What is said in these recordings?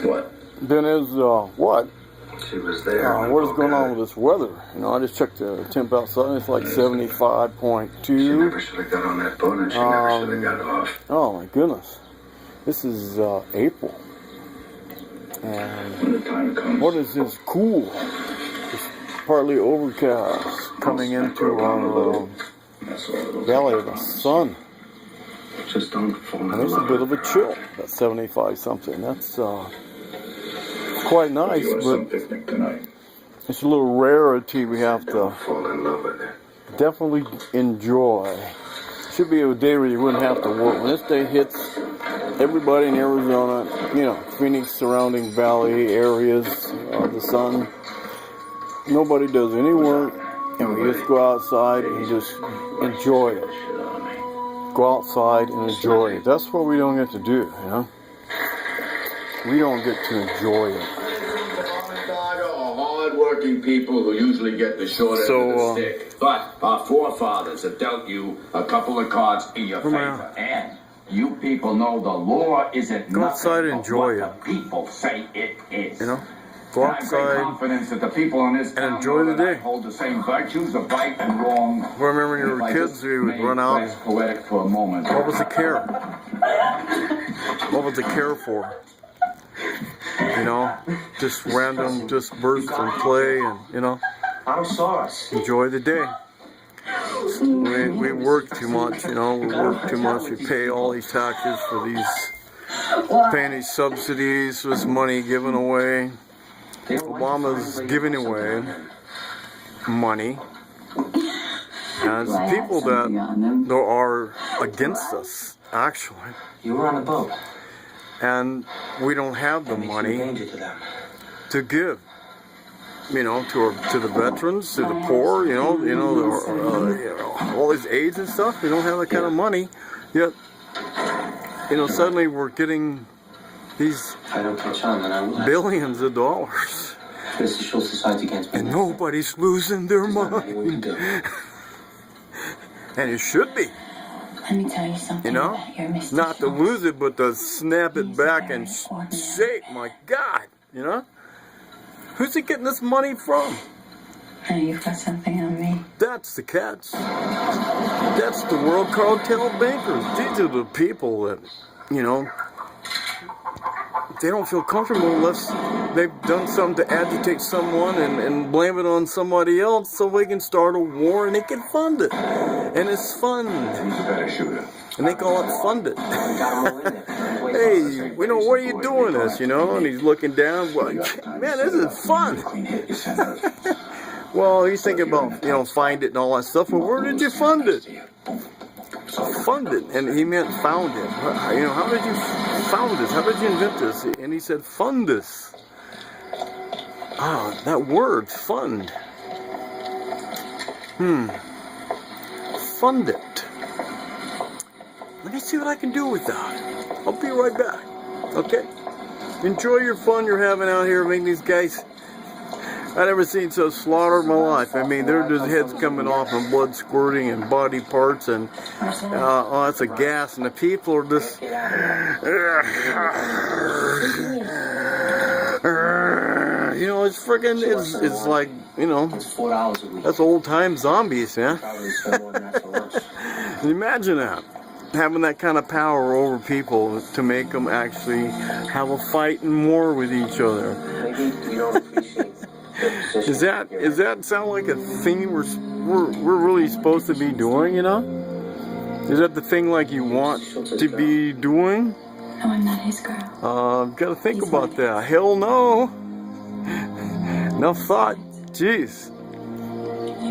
What? Then is, what? She was there. What is going on with this weather? You know, I just checked the temp outside. It's like 75.2. She never should have got on that boat, and she never should have got off. Oh my goodness. This is April. And When the time comes. what is this? Cool. It's partly overcast coming into our valley of the sun. Just don't fall in And there's a love bit of a with her. chill. That's 75 something. That's quite nice, You want but some picnic tonight? it's a little rarity we have to Don't fall in love with her. definitely enjoy. Should be a day where you wouldn't have to work. When this day hits, everybody in Arizona, you know, Phoenix surrounding valley areas of the sun, nobody does any work, and we just go outside and just enjoy it. Go outside and enjoy it. That's what we don't get to do, you know? We don't get to enjoy it. Hard-working people who usually get the short end of the stick. But our forefathers have dealt you a couple of cards in your favor. And you people know the law isn't Go outside and nothing enjoy but what the people say it is. You know? Go I have great outside. confidence that the people in this town enjoy know the that I day. hold the same virtues of right and wrong. I remember when you were If I kids, just we would may run out. wax poetic for a moment. What was the care? What was the care for? You know, just random, just burst and play, and you know, enjoy the day. We work too much, you know. We work too much. We pay all these taxes for these, paying these subsidies, this money given away. Obama's giving away money, and it's people that are against us, actually. You were on a boat. And we don't have the money to give, you know, to the veterans, to the poor, you know, all these aids and stuff. We don't have that kind of money, yet, you know, suddenly we're getting these billions of dollars, and nobody's losing their mind, and it should be. Let me tell you something. You know, not to lose it, but to snap it back and shake. My God, you know, who's he getting this money from? Now you've got something on me. That's the catch. That's the world cartel bankers. These are the people that, you know, they don't feel comfortable unless they've done something to agitate someone and blame it on somebody else so they can start a war and they can fund it. And it's fun. And they call it funded. Hey, you know, what are you doing this, you know? And he's looking down. Well, man, this is fun. Well, he's thinking about, you know, find it and all that stuff. Well, where did you fund it? Fund it. And he meant found it. You know, how did you found this? How did you invent this? And he said, fund this. Ah, that word, fund. Fund it. Let me see what I can do with that. I'll be right back. Okay? Enjoy your fun you're having out here making these guys. I've never seen so slaughtered in my life. I mean, they're just heads coming off and blood squirting and body parts and oh, that's a gas, and the people are just you know, it's friggin' it's like, you know, that's old time zombies, man. Imagine that. Having that kind of power over people to make them actually have a fight and war with each other. Does that sound like a thing we're really supposed to be doing, you know? Is that the thing like you want to be doing? No, I'm not his girl. Gotta think about that. Hell no. Enough thought. Jeez.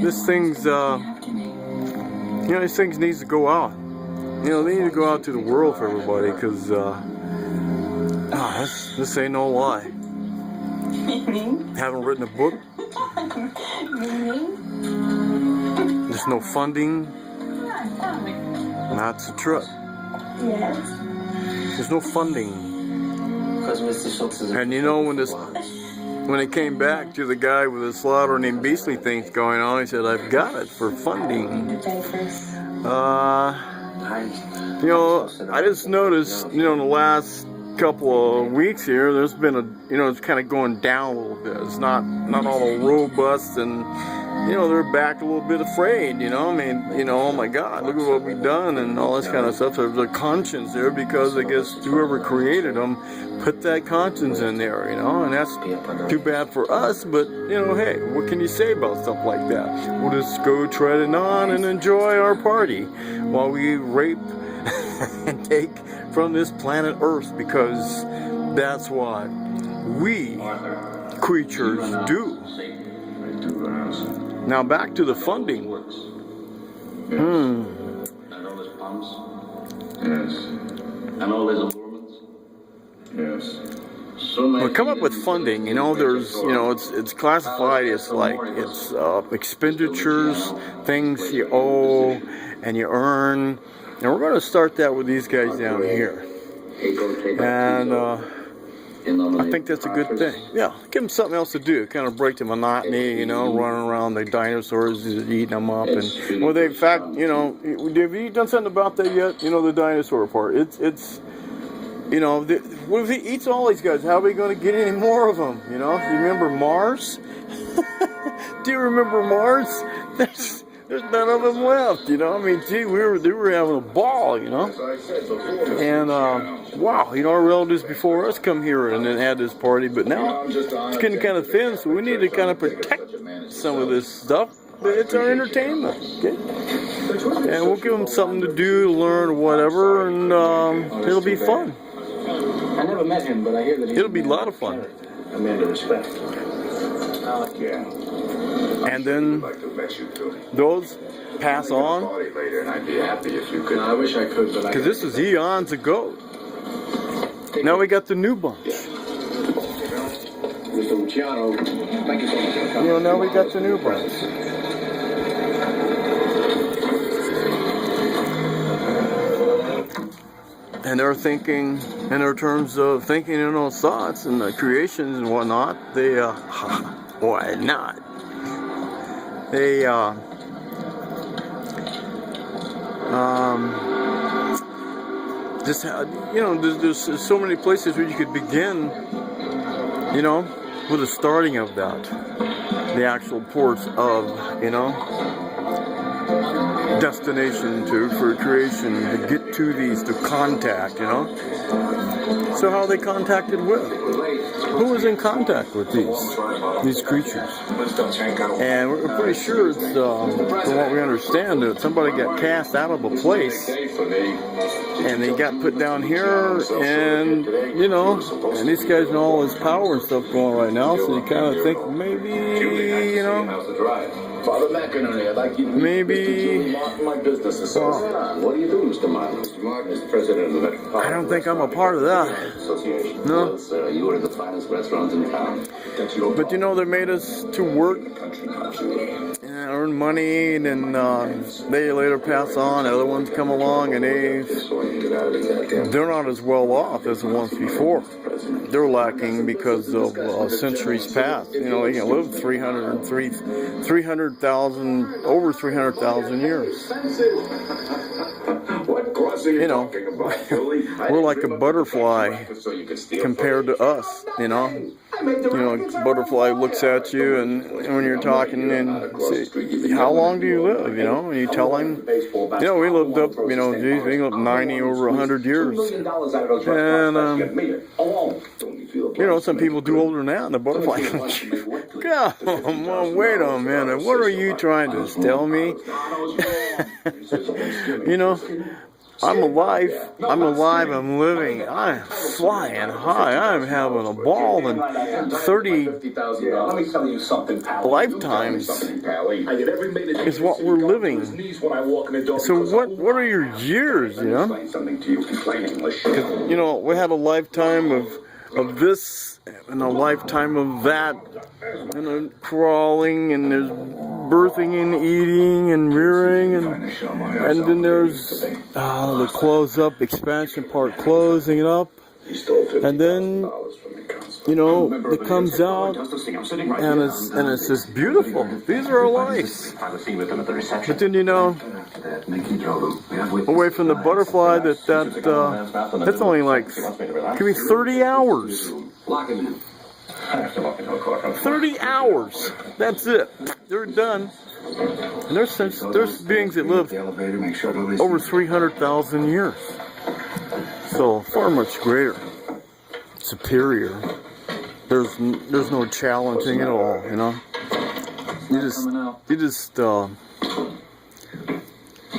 This thing's, you know, these things needs to go out. You know, they need to go out to the world for everybody, because, this ain't no lie. Haven't written a book. There's no funding. That's the truth. Yes. There's no funding. And you know, when it came back to the guy with the slaughtering and beastly things going on, he said, I've got it for funding. You know, I just noticed, you know, in the last couple of weeks here, there's been it's kind of going down a little bit. It's not all robust, and they're back a little bit afraid. I mean, oh my God, look at what we've done and all this kind of stuff. There's a conscience there because I guess whoever created them put that conscience in there, and that's too bad for us. But hey, what can you say about stuff like that? We'll just go treading on and enjoy our party while we rape and take from this planet Earth, because that's what we creatures do. Now back to the funding. And all his pumps. Yes. And all his allurements. Yes. Well, come up with funding. There's, it's classified as like it's expenditures, things you owe and you earn. And we're going to start that with these guys down here. And I think that's a good thing. Yeah, give them something else to do. Kind of break the monotony, running around the dinosaurs, eating them up. And well, they, in fact, have you done something about that yet? The dinosaur part. It's what if he eats all these guys? How are we going to get any more of them? You remember Mars? Do you remember Mars? There's none of them left, I mean, gee, they were having a ball, And, wow, our relatives before us come here and then had this party, but now it's getting kind of thin, so we need to kind of protect some of this stuff. But it's our entertainment, okay? And we'll give them something to do, to learn, whatever, and it'll be fun. I never met him, but I hear that it'll be a lot of fun. A man to respect. Yeah. And then those pass on. I'd be happy if you could. I wish I could, but because this is eons ago. Now we got the new bunch. Mr. Luciano, thank you so much for coming. Now we got the new bunch. And they're thinking in their terms of thinking in those thoughts and the creations and whatnot. They, why not? They, just had, there's so many places where you could begin, with the starting of that. The actual ports of, destination for creation, to get to these, to contact, So how are they contacted with? Who was in contact with these creatures? And we're pretty sure it's, from what we understand, that somebody got cast out of a place and they got put down here, and and these guys know all this power and stuff going right now, so you kind of think maybe, Father McInerney, I'd like you to maybe. My business associate. What do you do, Mr. Martin? Mr. Martin is president of the Metropolitan. I don't think I'm a part of that. Association. No. Well, sir, you are the finest restaurants in town. But they made us to work and earn money, and then they later pass on. Other ones come along, and they're not as well off as the ones before. They're lacking because of centuries past. They can live 300,000, over 300,000 years. What cross are you talking about, Billy? We're like a butterfly compared to us, butterfly looks at you, and when you're talking, and say, how long do you live, and you tell him, we lived up, we lived 90 over 100 years, and some people do older than that, and the butterfly goes, come on, wait a minute, what are you trying to tell me? I'm alive, I'm living, I'm flying high, I'm having a ball, and 30 lifetimes is what we're living. So what are your years, Because, we had a lifetime of this, and a lifetime of that, and crawling, and there's birthing and eating and rearing, and then there's the close up expansion part, closing it up, and then you know, that comes out, and it's just beautiful. These are our lives. But then, you know, away from the butterfly, that's only like, give me 30 hours. 30 hours. That's it. They're done. And there's beings that live over 300,000 years. So far much greater, superior. There's no challenging at all, you know. You just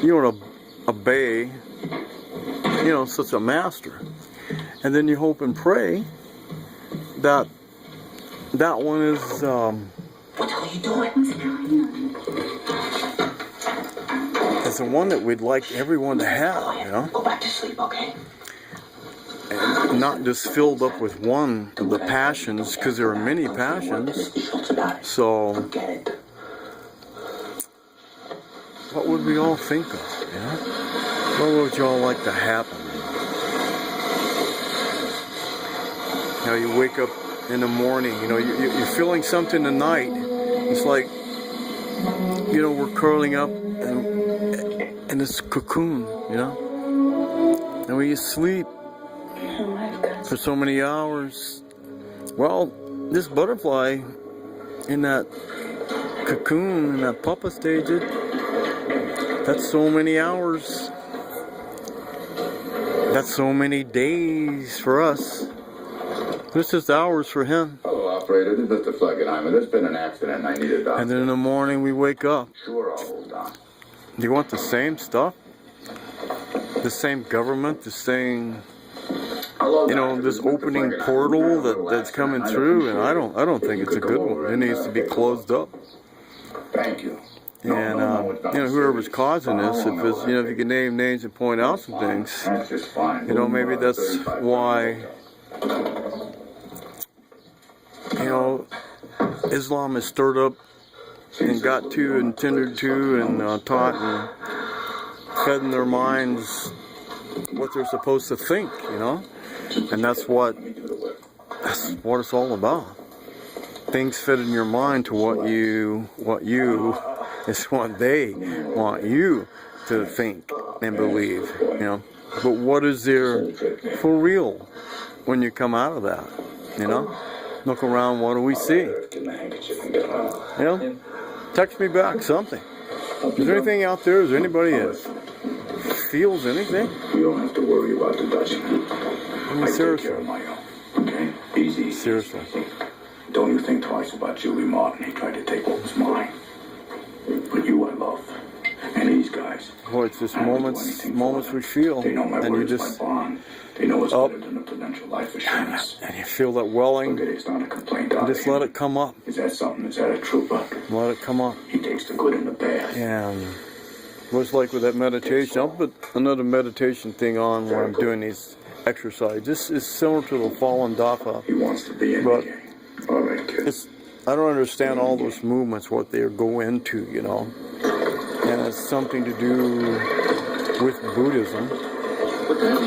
you want to obey, you know, such a master, and then you hope and pray that one is What the hell are you doing? is the one that we'd like everyone to have, you know. Go back to sleep, okay? And not just filled up with one of the passions, because there are many passions. So, what would we all think of, you know? What would y'all like to happen? You know, you wake up in the morning, you know, you're feeling something tonight. It's like, you know, we're curling up in this cocoon, you know? And we sleep for so many hours. Well, this butterfly in that cocoon, in that pupa stage, that's so many hours. That's so many days for us. This is hours for him. Hello, operator. This is Mr. Fleckenheimer. There's been an accident and I need a doctor. And then in the morning we wake up. Sure, I'll hold on. Do you want the same stuff? The same government, the same, you know, this opening portal that's coming through, and I don't think it's a good one. It needs to be closed up. Thank you. And you know, whoever's causing this, if it's, you know, if you can name names and point out some things, That's just fine. you know, maybe that's why, you know, Islam is stirred up and got to and tended to and taught and fed in their minds what they're supposed to think, you know, and that's what it's all about. Things fed in your mind to what you is what they want you to think and believe, you know. But what is there for real when you come out of that, you know? Look around, what do we see? You know? Text me back something. Is there anything out there? Is there anybody that feels anything? You don't have to worry about the Dutchman. I mean, seriously. Take care of my own. Okay? Easy. Seriously. Don't you think twice about Julie Martin. He tried to take what was mine. But you I love. And these guys. Boy, it's just moments we feel. They know my And you word is just my bond. They know it's up. better than a prudential life assurance. And you feel that welling. Look at it, it's not a complaint. And just let it come up. Is that something? Is that a trooper? Let it come up. He takes the good and the bad. And what's like with that meditation, I'll put another meditation thing on when I'm doing these exercises. This is similar to the fallen dafa. He wants to be in But the gang. All right, kid. I don't understand all those movements, what they go into, you know. And it's something to do with Buddhism.